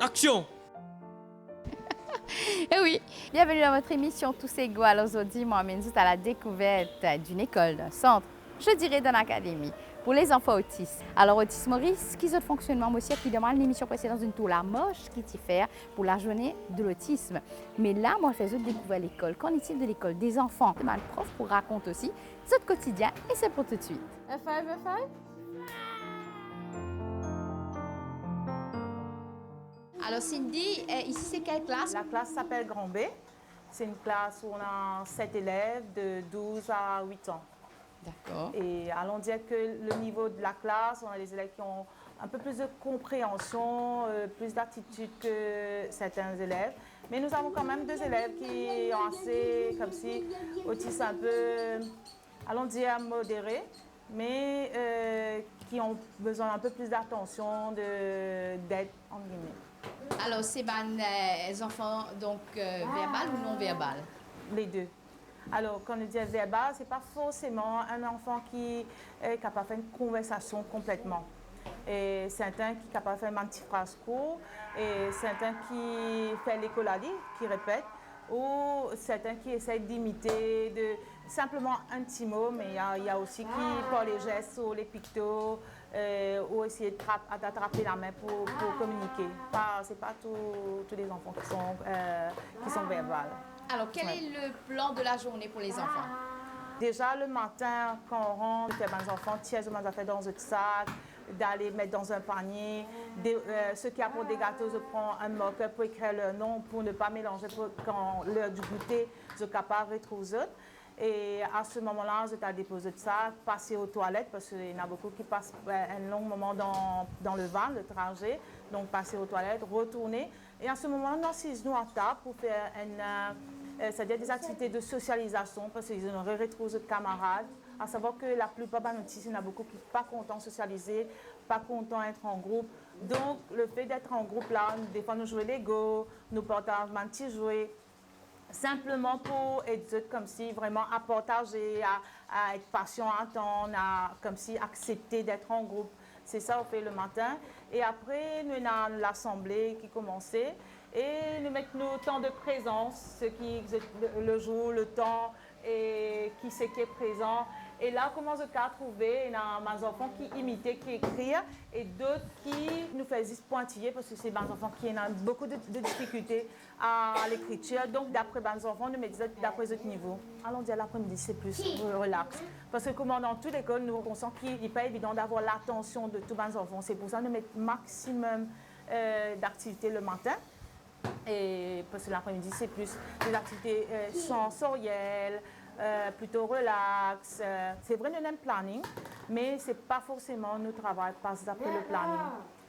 Action! Eh oui, bienvenue dans votre émission Tous égaux. Alors aujourd'hui, moi, m'amène à la découverte d'une école, d'un centre, je dirais d'une académie pour les enfants autistes. Alors, Autisme Maurice, qui est fonctionnement, moi aussi, qui demande l'émission précédente d'une tour la moche qui t'y fait pour la journée de l'autisme. Mais là, moi, je fais découvrir l'école. Qu'en est-il de l'école des enfants? Ma prof pour raconter aussi notre quotidien et c'est pour tout de suite. F5, F5. Alors Cindy, ici c'est quelle classe? La classe s'appelle Grand B. C'est une classe où on a 7 élèves de 12 à 8 ans. D'accord. Et allons dire que le niveau de la classe, on a des élèves qui ont un peu plus de compréhension, plus d'attitude que certains élèves. Mais nous avons quand même 2 élèves qui ont assez, comme si, autisme un peu, allons dire modéré, mais qui ont besoin un peu plus d'attention, d'aide, en guillemets. Alors, c'est les enfants donc verbal ou non verbal? Les deux. Alors, quand on dit verbal, ce n'est pas forcément un enfant qui est capable de faire une conversation complètement. Et certains qui sont capables de faire une petite phrase courte, et certains qui font l'école à lire, qui répètent, ou certains qui essayent d'imiter simplement un petit mot, mais il y a aussi qui font les gestes ou les pictos, ou essayer d'attraper la main pour communiquer. Ce n'est pas tous les enfants qui sont verbales. Alors, quel est le plan de la journée pour les enfants? Déjà, le matin, quand on rentre, les enfants tirent les affaires dans un sac, d'aller mettre dans un panier. Ceux qui apportent des gâteaux, je prends un marqueur pour écrire leur nom, pour ne pas mélanger, quand l'heure du goûter, je suis capable de retrouver. Et à ce moment-là, je t'ai déposé de ça, passer aux toilettes, parce qu'il y en a beaucoup qui passent un long moment dans le van, le trajet. Donc, passer aux toilettes, retourner. Et à ce moment-là, on s'assied à table pour faire c'est-à-dire des activités de socialisation, parce qu'ils ont retrouvé des camarades. À savoir que la plupart des autistes, il y en a beaucoup qui ne sont pas contents de socialiser, pas contents d'être en groupe. Donc, le fait d'être en groupe là, des fois nous jouons Lego, nous partageons un petit jouet, simplement pour être comme si vraiment à partager, à être patient, à attendre, comme si accepter d'être en groupe. C'est ça qu'on fait le matin. Et après, nous avons l'assemblée qui commençait. Et nous mettons nos temps de présence, ce qui le jour, le temps, et qui c'est qui est présent. Et là, comment je peux trouver, il y a mes enfants qui imitaient, qui écrivent, et d'autres qui nous faisaient pointiller, parce que c'est mes enfants qui ont beaucoup de difficultés à l'écriture. Donc, d'après mes enfants, nous mettons d'après notre niveau. Allons dire l'après-midi, c'est plus relax. Parce que comme dans toute l'école, nous pensons qu'il n'est pas évident d'avoir l'attention de tous mes enfants. C'est pour ça que nous mettons maximum d'activités le matin. Et parce que l'après-midi, c'est plus des activités sensorielles, plutôt relax. C'est vrai, nous avons un planning, mais ce n'est pas forcément nous travaillons parce d'après le planning.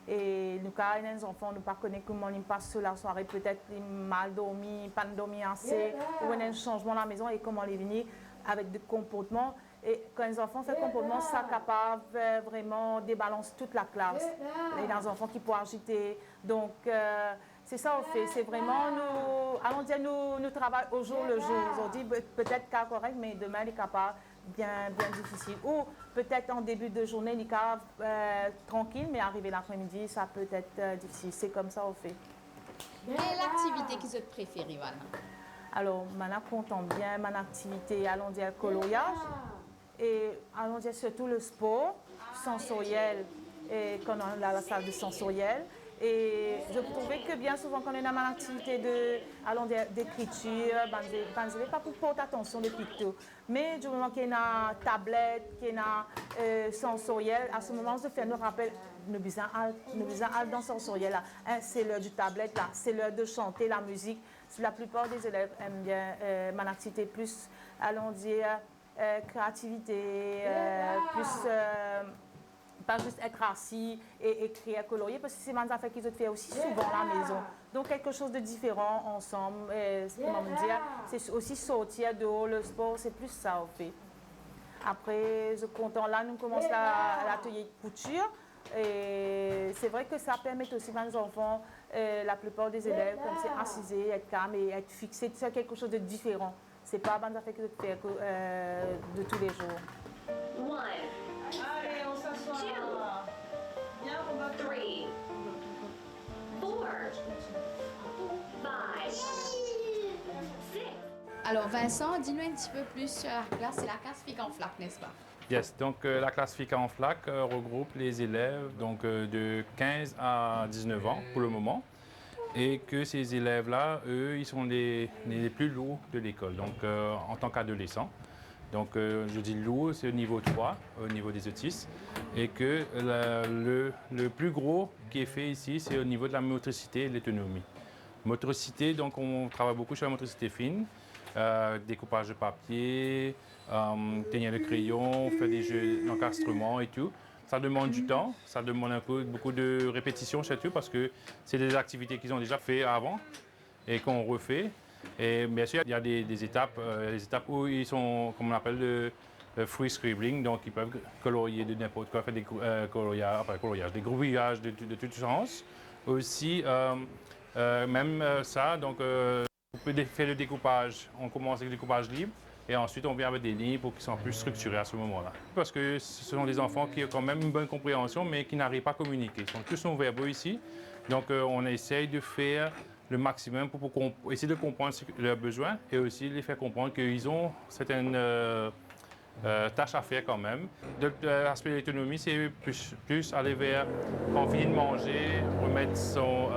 Et nous, quand les enfants, nous ne connaissons pas comment ils passent la soirée, peut-être ils mal dormi, pas dormi assez, ou il y a un changement à la maison et comment les venir avec des comportements. Et quand les enfants font des comportements, ça est capable vraiment débalancer toute la classe. Il y a des enfants qui peuvent agiter. Donc, c'est ça qu'on fait. C'est vraiment, nous travaillons au jour le jour. Aujourd'hui, peut-être cas correct, mais demain, il est capable bien difficile. Ou peut-être en début de journée, il est capable tranquille, mais arrivé l'après-midi, ça peut être difficile. C'est comme ça qu'on fait. Quelle est l'activité que vous préférez, Ivana? Alors, maintenant, comptons bien mon activité, allons dire coloriage. Et allons dire surtout le sport sensoriel, et quand on a la salle de sensoriel. Et je trouvais que bien souvent, quand on est dans une activité d'écriture, je ne vais pas pour porter attention des pictos. Mais du moment qu'il y a une tablette, qu'il y a sensoriel, à ce moment, je fais nous rappel, nous besoin dans sensoriel. C'est l'heure du tablette, là, c'est l'heure de chanter la musique. La plupart des élèves aiment bien mon activité plus, allons dire, créativité, plus pas juste être assis et écrire, colorier, parce que c'est des affaires qu'ils ont fait aussi souvent à la maison. Donc quelque chose de différent ensemble, c'est aussi sortir dehors, le sport, c'est plus ça au fait. Après, ce content là, nous commençons l'atelier de couture. Et c'est vrai que ça permet aussi aux enfants, la plupart des élèves, comme c'est assisés, être calme et être fixés sur quelque chose de différent. C'est pas des affaires qu'ils faire de tous les jours. Allez, on s'assoit. Viens, on va 3, 4, Alors Vincent, dis-nous un petit peu plus sur la classe. C'est la classe Fika en Flac, n'est-ce pas? Yes, donc la classe Fika en Flac regroupe les élèves donc, de 15 à 19 ans pour le moment. Et que ces élèves-là, eux, ils sont les plus lourds de l'école, donc en tant qu'adolescents. Donc je dis lourd, c'est au niveau 3, au niveau des autistes. Et que le plus gros qui est fait ici, c'est au niveau de la motricité et de l'autonomie. Motricité, donc on travaille beaucoup sur la motricité fine, découpage de papier, tenir le crayon, faire des jeux d'encastrement et tout. Ça demande du temps, ça demande un peu, beaucoup de répétitions surtout parce que c'est des activités qu'ils ont déjà fait avant et qu'on refait. Et bien sûr, il y a des étapes où ils sont, comme on appelle le free scribbling, donc ils peuvent colorier de n'importe quoi, faire des coloriages, des grouillages de toutes sens. Aussi, même ça, donc on peut faire le découpage. On commence avec le découpage libre. Et ensuite, on vient avec des lignes pour qu'ils soient plus structurés à ce moment-là. Parce que ce sont des enfants qui ont quand même une bonne compréhension, mais qui n'arrivent pas à communiquer. Ils sont tous non-verbaux ici. Donc, on essaye de faire le maximum pour essayer de comprendre leurs besoins et aussi les faire comprendre qu'ils ont certaines tâches à faire quand même. L'aspect de l'autonomie, c'est plus aller vers, quand on finit de manger, remettre son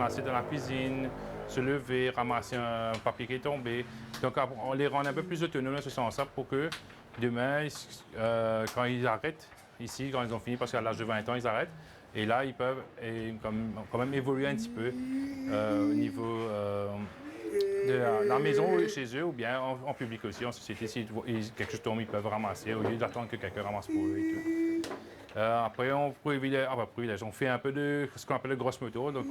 assiette dans la cuisine, se lever, ramasser un papier qui est tombé. Donc, on les rend un peu plus autonomes dans ce sens-là pour que demain, quand ils arrêtent, ici, quand ils ont fini, parce qu'à l'âge de 20 ans, ils arrêtent, et là, ils peuvent quand même évoluer un petit peu au niveau de la maison chez eux ou bien en public aussi, en société. Si quelque chose tombe, ils peuvent ramasser au lieu d'attendre que quelqu'un ramasse pour eux et tout. Après, on fait un peu de ce qu'on appelle le grosse moto, donc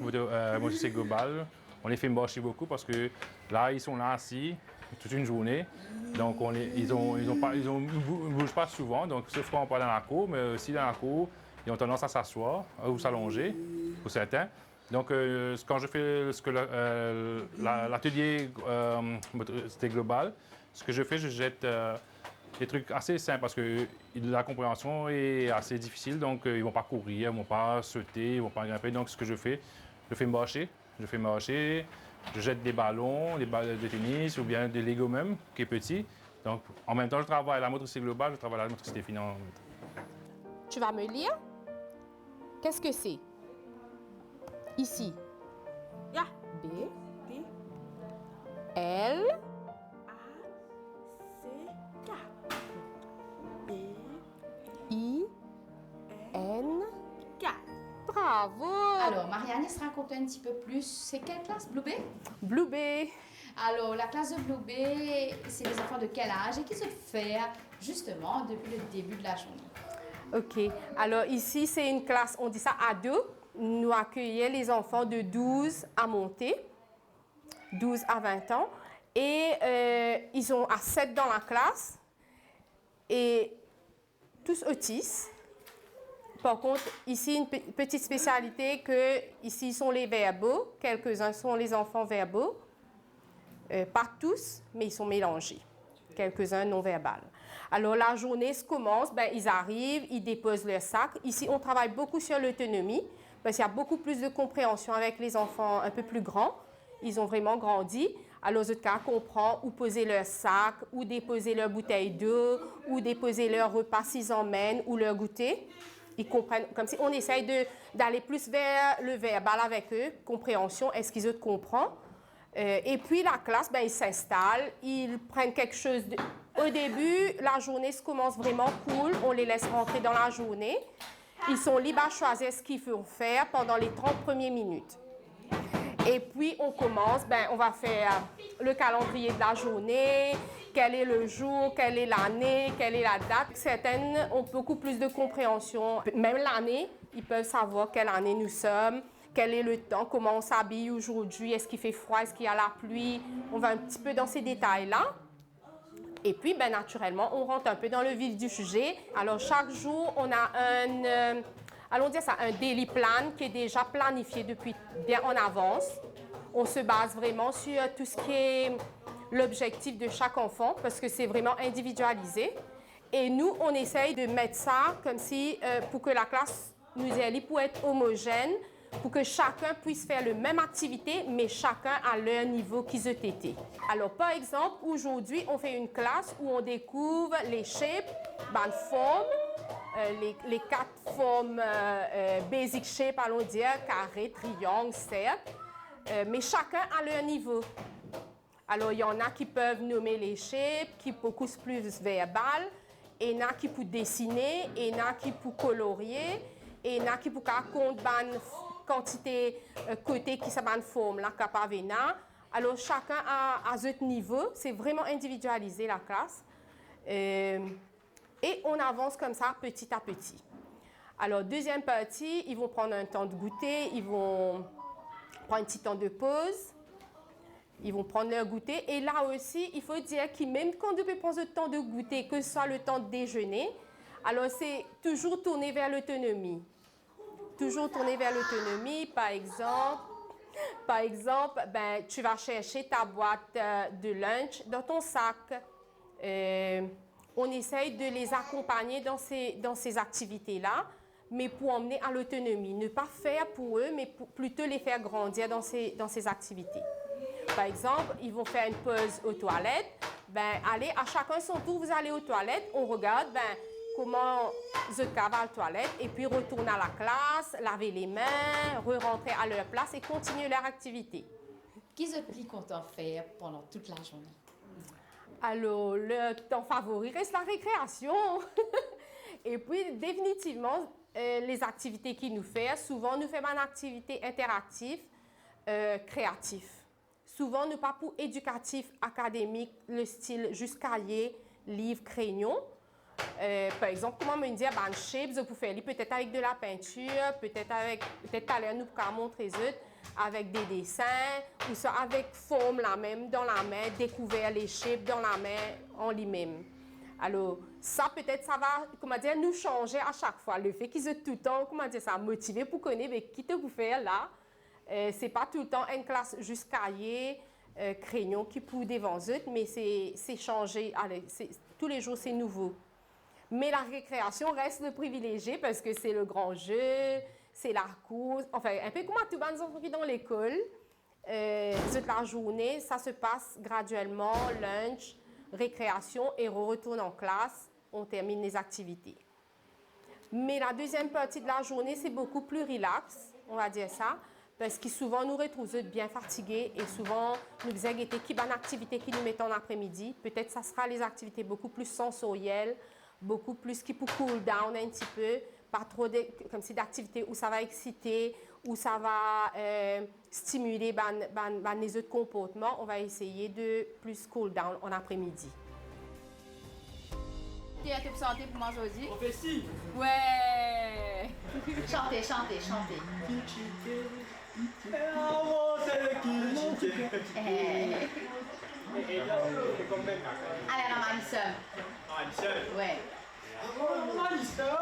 motricité globale. On les fait marcher beaucoup parce que là, ils sont là assis toute une journée. Donc, ils ne bougent pas souvent, donc sauf quand on part dans la cour, mais aussi dans la cour, ils ont tendance à s'asseoir ou s'allonger, pour certains. Donc, quand je fais l'atelier motricité globale, ce que je fais, je jette des trucs assez simples parce que la compréhension est assez difficile, donc ils ne vont pas courir, ils ne vont pas sauter, ils ne vont pas grimper. Donc, ce que je fais marcher. Je jette des ballons, des balles de tennis ou bien des Lego même, qui est petit. Donc, en même temps, je travaille la motricité globale, je travaille la motricité fine. Tu vas me lire? Qu'est-ce que c'est? Ici. Yeah. B. B. L. A. C. K. B. I. N. K. Bravo! Alors, Marianne, se raconte un petit peu plus. C'est quelle classe, Blue Bay? Blue Bay. Alors, la classe de Blue Bay, c'est des enfants de quel âge et qui se fait justement depuis le début de la journée? OK. Alors, ici, c'est une classe, on dit ça à deux. Nous accueillons les enfants de 12 à monter, 12 à 20 ans. Et ils sont à 7 dans la classe et tous autistes. Par contre, ici, une petite spécialité que ici sont les verbaux. Quelques-uns sont les enfants verbaux. Pas tous, mais ils sont mélangés. Quelques-uns non-verbales. Alors, la journée se commence, ils arrivent, ils déposent leur sac. Ici, on travaille beaucoup sur l'autonomie parce qu'il y a beaucoup plus de compréhension avec les enfants un peu plus grands. Ils ont vraiment grandi. Alors, aux autres cas, comprend où poser leur sac, où déposer leur bouteille d'eau, où déposer leur repas s'ils emmènent ou leur goûter. Ils comprennent, comme si on essaye d'aller plus vers le verbal avec eux, compréhension, est-ce qu'ils comprennent. Et puis la classe, ils s'installent, ils prennent quelque chose. Au début, la journée se commence vraiment cool, on les laisse rentrer dans la journée. Ils sont libres à choisir ce qu'ils vont faire pendant les 30 premières minutes. Et puis on commence, on va faire le calendrier de la journée, quel est le jour, quelle est l'année, quelle est la date. Certaines ont beaucoup plus de compréhension. Même l'année, ils peuvent savoir quelle année nous sommes, quel est le temps, comment on s'habille aujourd'hui, est-ce qu'il fait froid, est-ce qu'il y a la pluie. On va un petit peu dans ces détails-là. Et puis, naturellement, on rentre un peu dans le vif du sujet. Alors, chaque jour, on a un daily plan qui est déjà planifié depuis bien en avance. On se base vraiment sur tout ce qui est l'objectif de chaque enfant parce que c'est vraiment individualisé. Et nous, on essaye de mettre ça comme si, pour que la classe nous aide pour être homogène, pour que chacun puisse faire la même activité, mais chacun à leur niveau qu'ils ont été. Alors, par exemple, aujourd'hui, on fait une classe où on découvre les shapes, les formes, les 4 formes basic shape, allons dire, carré, triangle, cercle, mais chacun à leur niveau. Alors, il y en a qui peuvent nommer les shapes, qui sont beaucoup plus verbales, et il y en a qui peuvent dessiner, et il y en a qui peuvent colorier, et il y en a qui peuvent compter la quantité côté qui sont une forme là, capable. Alors, chacun à ce niveau, c'est vraiment individualisé la classe. Et on avance comme ça, petit à petit. Alors, deuxième partie, ils vont prendre un temps de goûter, ils vont prendre un petit temps de pause. Ils vont prendre leur goûter. Et là aussi, il faut dire que même quand on peut prendre le temps de goûter, que ce soit le temps de déjeuner, alors c'est toujours tourner vers l'autonomie. Toujours tourner vers l'autonomie. Par exemple, ben, tu vas chercher ta boîte de lunch dans ton sac. On essaye de les accompagner dans ces activités-là, mais pour emmener à l'autonomie. Ne pas faire pour eux, mais plutôt les faire grandir dans ces activités. Par exemple, ils vont faire une pause aux toilettes. Ben, allez, à chacun son tour, vous allez aux toilettes. On regarde comment ils cavent aux toilettes et puis retournent à la classe, laver les mains, re-rentrer à leur place et continuer leur activité. Qu'est-ce que vous comptez faire pendant toute la journée? Alors, le temps favori reste la récréation. Et puis, définitivement, les activités qu'ils nous font, souvent, nous faisons une activité interactive, créative. Souvent, nous pas pour éducatif, académique, le style juste cahier, livre, crayon. Par exemple, comment me dire, ben, shapes, vous pouvez faire peut-être avec de la peinture, peut-être à l'air, nous pouvons montrer avec des dessins, ou ça avec forme la même, dans la main, découvrir les shapes dans la main en lui-même. Alors, ça, peut-être, ça va, comment dire, nous changer à chaque fois. Le fait qu'ils aient tout le temps, comment dire, ça motivé pour connaître, mais qui te vous faire là. C'est pas tout le temps une classe juste cahier, crayon qui pour devant eux, mais c'est changé. Allez, tous les jours, c'est nouveau. Mais la récréation reste le privilégié parce que c'est le grand jeu, c'est la course. Enfin, un peu comme à tout le monde dans l'école. Toute la journée, ça se passe graduellement, lunch, récréation et on retourne en classe, on termine les activités. Mais la deuxième partie de la journée, c'est beaucoup plus relax, on va dire ça. Parce que souvent, nous retrouvons bien fatigués et souvent, nous faisons qui bonne activité qui nous mettons en après-midi. Peut-être ça sera les activités beaucoup plus sensorielles, beaucoup plus qui pour cool down un petit peu, pas trop comme si d'activités où ça va exciter, où ça va stimuler les autres comportements. On va essayer de plus cool down en après-midi. Tu as tout santé pour moi aujourd'hui? On fait si. Ouais! Chantez. Allez, on a Madison. Madison. Ouais. Madison.